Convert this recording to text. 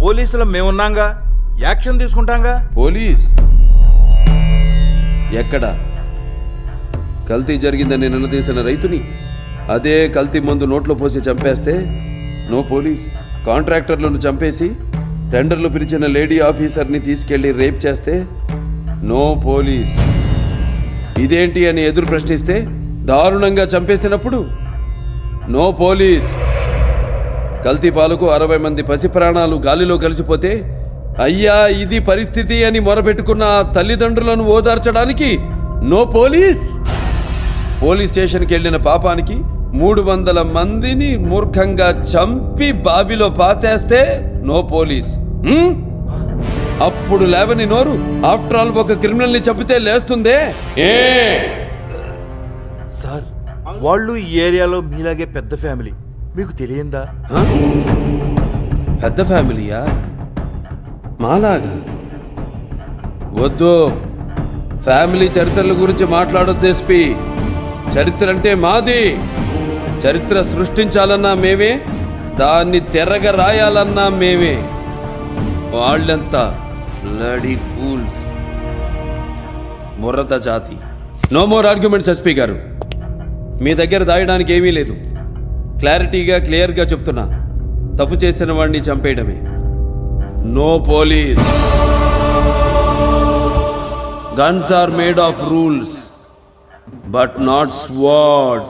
పోలీసులు మేమున్నాంగా, action తీసుకుంటాంగా. Police ఎక్కడ? కల్తీ జరిగిందని నిలదీసిన రైతుని అదే కల్తీ మందు నోట్లో పోసి చంపేస్తే నో పోలీస్. కాంట్రాక్టర్లను చంపేసి టెండర్లు పిలిచిన లేడీ ఆఫీసర్ని తీసుకెళ్లి రేప్ చేస్తే నో పోలీస్. ఇదేంటి అని ఎదురు ప్రశ్నిస్తే దారుణంగా చంపేసినప్పుడు నో పోలీస్. కల్తీ పాలకు 60 మంది పసి ప్రాణాలు గాలిలో కలిసిపోతే అయ్యా ఇది పరిస్థితి అని మొరపెట్టుకున్న ఆ తల్లిదండ్రులను ఓదార్చడానికి నో పోలీస్. పోలీస్ స్టేషన్కి వెళ్ళిన పాపానికి 300 మందిని మూర్ఖంగా చంపి బావిలో పాతేస్తే నో పోలీస్. అప్పుడు లేవని నోరు ఆఫ్టర్ ఆల్ ఒక క్రిమినల్ని చంపితే లేస్తుందే. సార్, వాళ్ళు ఈ ఏరియాలో మీలాగే పెద్ద ఫ్యామిలీ, మీకు తెలియందా? పెద్ద ఫ్యామిలీయా? మాలాగా? వద్దు, ఫ్యామిలీ చరిత్రల గురించి మాట్లాడొద్దు ఎస్పీ. చరిత్ర అంటే మాది. చరిత్ర సృష్టించాలన్నా మేమే, దాన్ని తెరగ రాయాలన్నా మేమే. వాళ్ళంతా బ్లడీ ఫూల్స్, ముర్రత జాతి. నో మోర్ ఆర్గ్యుమెంట్స్ ఎస్పీ గారు. మీ దగ్గర దాయడానికి ఏమీ లేదు. క్లారిటీగా క్లియర్గా చెప్తున్నా, తప్పు చేసిన వాడిని చంపేయడమే. No police. Guns are made of rules but not sword.